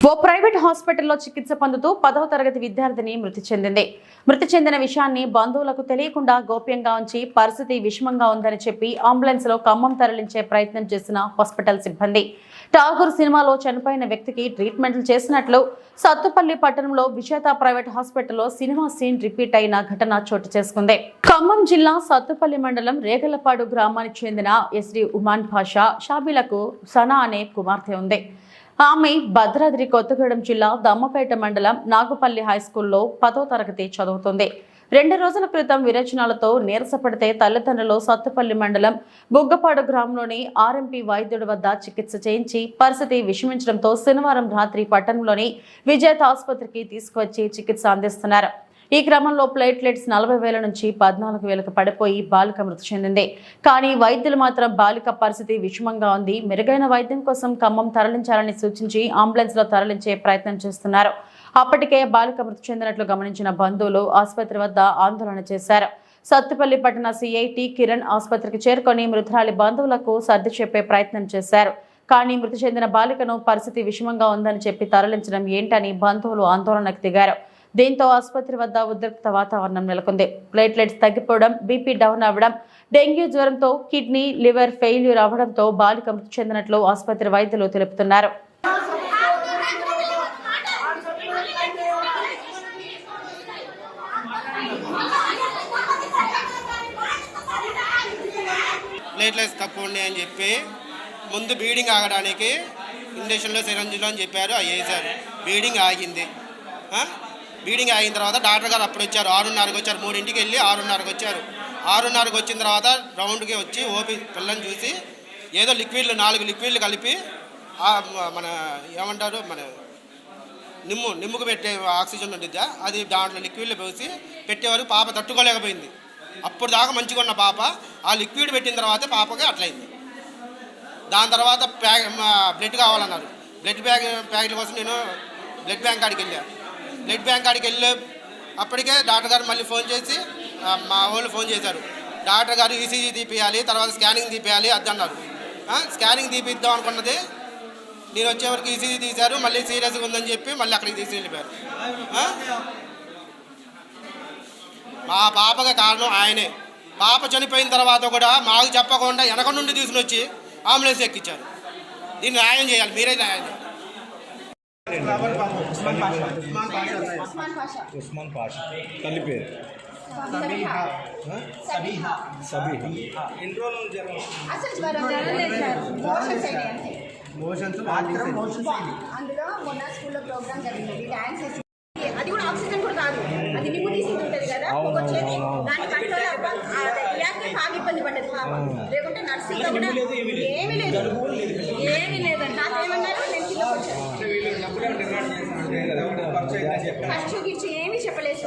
ఓ private హాస్పిటల్లో చికిత్స పొందుతూ 10వ తరగతి విద్యార్థిని మృతి చెందింది. మృతి చెందిన విషయాన్ని బంధువులకు తెలియకుండా గోప్యంగా ఉంచి పరిస్థితి విషమంగా ఉందని చెప్పి అంబులెన్స్ లో ఖమ్మం తరలించే ప్రయత్నం చేసిన హాస్పిటల్ సిబ్బంది. ఠాగూర్ సినిమాలో చనిపోయిన వ్యక్తికి ట్రీట్మెంట్లు చేసినట్లు సత్తుపల్లి పట్టణంలో విజేత ప్రైవేట్ హాస్పిటల్లో సినిమా సీన్ రిపీట్ అయిన ఘటన చోటు చేసుకుంది. ఖమ్మం జిల్లా సత్తుపల్లి మండలం రేగలపాడు గ్రామానికి చెందిన ఎస్డి ఉమాన్ పాషా షాబీలకు సనా అనే కుమార్తె ఉంది. ఆమె భద్రాద్రి కొత్తగూడెం జిల్లా దమ్మపేట మండలం నాగుపల్లి హైస్కూల్లో 10వ తరగతి చదువుతుంది. 2 రోజుల క్రితం విరేచనాలతో నీరసపడితే తల్లిదండ్రులు సత్తుపల్లి మండలం బుగ్గపాడు గ్రామంలోని ఆర్ఎంపీ వైద్యుడి వద్ద చికిత్స చేయించి పరిస్థితి విషమించడంతో శనివారం రాత్రి పట్టణంలోని విజేత ఆసుపత్రికి తీసుకువచ్చి చికిత్స అందిస్తున్నారు. ఈ క్రమంలో ప్లేట్లెట్స్ 40,000 నుంచి 14,000కు పడిపోయి బాలిక మృతి చెందింది. కానీ వైద్యులు మాత్రం బాలిక పరిస్థితి విషమంగా ఉంది. మెరుగైన వైద్యం కోసం ఖమ్మం తరలించాలని సూచించి అంబులెన్స్ లో తరలించే ప్రయత్నం చేస్తున్నారు. అప్పటికే బాలిక మృతి చెందినట్లు గమనించిన బంధువులు ఆసుపత్రి వద్ద ఆందోళన చేశారు. సత్తుపల్లి పట్టణ సిఐటి కిరణ్ ఆసుపత్రికి చేరుకొని మృతురాలి బంధువులకు సర్ది చెప్పే ప్రయత్నం చేశారు. కానీ మృతి చెందిన బాలికను పరిస్థితి విషమంగా ఉందని చెప్పి తరలించడం ఏంటని బంధువులు ఆందోళనకు దిగారు. దీంతో ఆసుపత్రి వద్ద ఉద్రిక్త వాతావరణం నెలకొంది. ప్లేట్లెట్స్ తగ్గిపోవడం, బీపీ డౌన్ అవ్వడం, డెంగ్యూ జ్వరంతో కిడ్నీ, లివర్ ఫెయిల్యూర్ అవ్వడంతో బాలిక మృతి చెందినట్లు ఆసుపత్రి వైద్యులు తెలుపుతున్నారు. ప్లేట్లెట్స్ తక్కువ ఉన్నాయి అని చెప్పి ముందు బ్లీడింగ్ ఆగడానికి ఇంజక్షన్లో సిరంజిలో అని చెప్పారు. అవి వేశారు. బ్లీడింగ్ ఆగింది. బ్లీడింగ్ అయిన తర్వాత డాక్టర్ గారు అప్పుడు వచ్చారు. 6:30కి వచ్చారు. 3ంటికి వెళ్ళి 6:30కి వచ్చారు. 6:30కి వచ్చిన తర్వాత రౌండ్కి వచ్చి ఓపీ పిల్లని చూసి ఏదో లిక్విడ్లు 4 లిక్విడ్లు కలిపి మన ఏమంటారు మన నిమ్ముకు పెట్టే ఆక్సిజన్ ఉండిద్దా అది దాంట్లో లిక్విడ్లు పోసి పెట్టేవారు. పాప తట్టుకోలేకపోయింది. అప్పుడు దాకా మంచిగా ఉన్న పాప ఆ లిక్విడ్ పెట్టిన తర్వాత పాపకి అట్లయింది. దాని తర్వాత బ్లడ్ కావాలన్నారు. ప్యాకెట్ల కోసం నేను బ్లడ్ బ్యాంక్ కాడికి వెళ్ళాను. బ్లడ్ బ్యాంక్ కాడికి వెళ్ళి అప్పటికే డాక్టర్ గారు మళ్ళీ ఫోన్ చేసి మా వాళ్ళు ఫోన్ చేశారు. డాక్టర్ గారు ఈసీజీ తీపియాలి, తర్వాత స్కానింగ్ తీపియాలి అది అన్నారు. స్కానింగ్ తీపిద్దాం అనుకున్నది నేను వచ్చేవరకు ఈసీజీ తీశారు. మళ్ళీ సీరియస్గా ఉందని చెప్పి మళ్ళీ అక్కడికి తీసి వెళ్ళిపోయారు. మా పాపగా కారణం ఆయనే. పాప చనిపోయిన తర్వాత కూడా మాకు చెప్పకుండా వెనక నుండి తీసుకుని వచ్చి అంబులెన్స్ ఎక్కించారు. దీన్ని న్యాయం చేయాలి, మీరే న్యాయం చేయాలి. ఉస్మాన్ పాషా తల్లి పేరు అందులో మొన్న స్కూల్లో ప్రోగ్రామ్ జరిగింది. డాన్స్ అది కూడా ఆక్సిజన్ కూడా కాదు, అది నిమ్ము తీసి ఉంటుంది కదా, వచ్చేది దాని కంట్రోల్ రియాక్ట్ బాగా ఇబ్బంది పడ్డది పాప. లేకుంటే నర్సింగ్ కూడా ఏమీ లేదండి. నాకేమన్నారు నేను కింద ఫస్ట్ చూపించి ఏమీ చెప్పలేదు.